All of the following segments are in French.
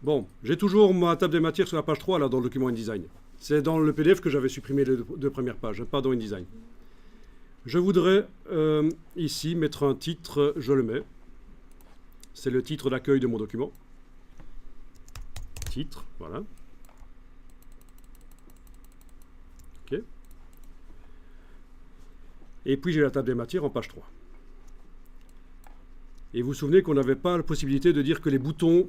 Bon, j'ai toujours ma table des matières sur la page 3 là, dans le document InDesign. C'est dans le PDF que j'avais supprimé les deux premières pages, pas dans InDesign. Je voudrais ici mettre un titre, je le mets. C'est le titre d'accueil de mon document. Titre, voilà. OK. Et puis j'ai la table des matières en page 3. Et vous vous souvenez qu'on n'avait pas la possibilité de dire que les boutons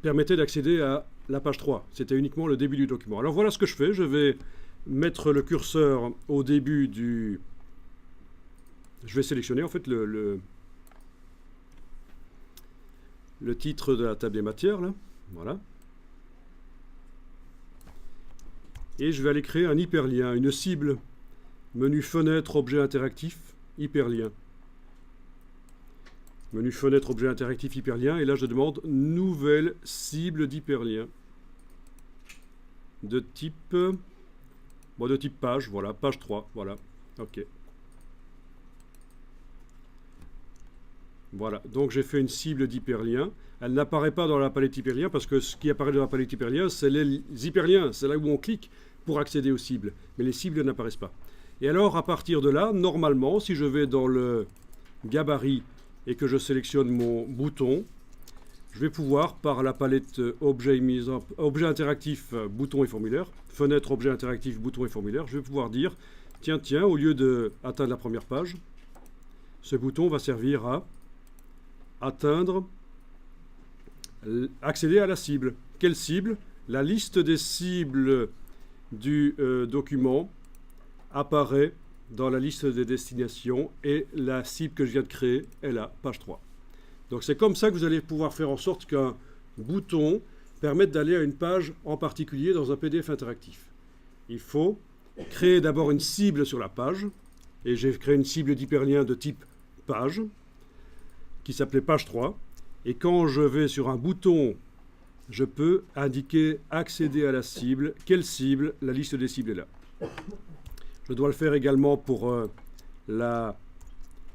permettaient d'accéder à la page 3. C'était uniquement le début du document. Alors voilà ce que je fais. Je vais mettre le curseur au début du... Je vais sélectionner en fait le titre de la table des matières, là. Voilà. Et je vais aller créer un hyperlien, une cible. Menu fenêtre, objet interactif, hyperlien. Menu fenêtre, objet interactif, hyperlien. Et là, je demande nouvelle cible d'hyperlien. De type... Bon, de type page, voilà, page 3, voilà. OK. Voilà, donc j'ai fait une cible d'hyperlien. Elle n'apparaît pas dans la palette hyperlien parce que ce qui apparaît dans la palette hyperlien, c'est les hyperliens. C'est là où on clique pour accéder aux cibles. Mais les cibles n'apparaissent pas. Et alors, à partir de là, normalement, si je vais dans le gabarit et que je sélectionne mon bouton, je vais pouvoir, par la palette objet interactif, bouton et formulaire, fenêtre, objet interactif, bouton et formulaire, je vais pouvoir dire, tiens, au lieu d'atteindre la première page, ce bouton va servir à atteindre, accéder à la cible. Quelle cible? La liste des cibles du document apparaît dans la liste des destinations et la cible que je viens de créer est là, page 3. Donc c'est comme ça que vous allez pouvoir faire en sorte qu'un bouton permette d'aller à une page en particulier dans un PDF interactif. Il faut créer d'abord une cible sur la page, et j'ai créé une cible d'hyperlien de type page, qui s'appelait page 3, et quand je vais sur un bouton, je peux indiquer accéder à la cible. Quelle cible? La liste des cibles est là. Je dois le faire également pour le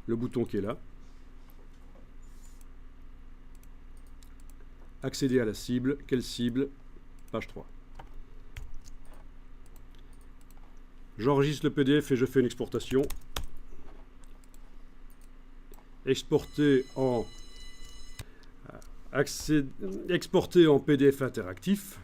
bouton qui est là. Accéder à la cible. Quelle cible? Page 3. J'enregistre le PDF et je fais une exportation. Exporter en PDF interactif.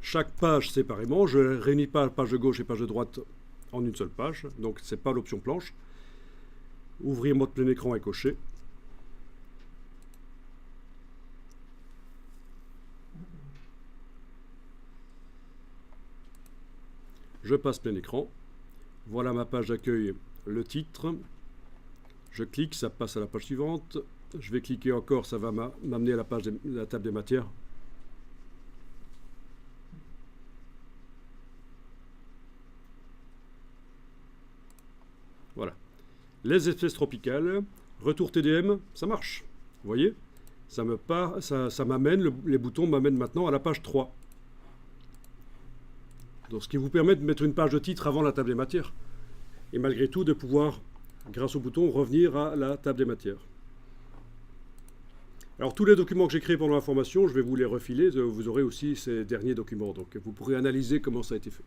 Chaque page séparément. Je ne réunis pas page de gauche et page de droite en une seule page. Donc ce n'est pas l'option planche. Ouvrir mode plein écran et cocher. Je passe plein écran. Voilà ma page d'accueil, le titre. Je clique, ça passe à la page suivante. Je vais cliquer encore, ça va m'amener à la page de la table des matières. Voilà. Les espèces tropicales, retour TDM, ça marche. Vous voyez? Ça m'amène, les boutons m'amènent maintenant à la page 3. Donc, ce qui vous permet de mettre une page de titre avant la table des matières. Et malgré tout, de pouvoir, grâce au bouton, revenir à la table des matières. Alors, tous les documents que j'ai créés pendant la formation, je vais vous les refiler. Vous aurez aussi ces derniers documents. Donc, vous pourrez analyser comment ça a été fait.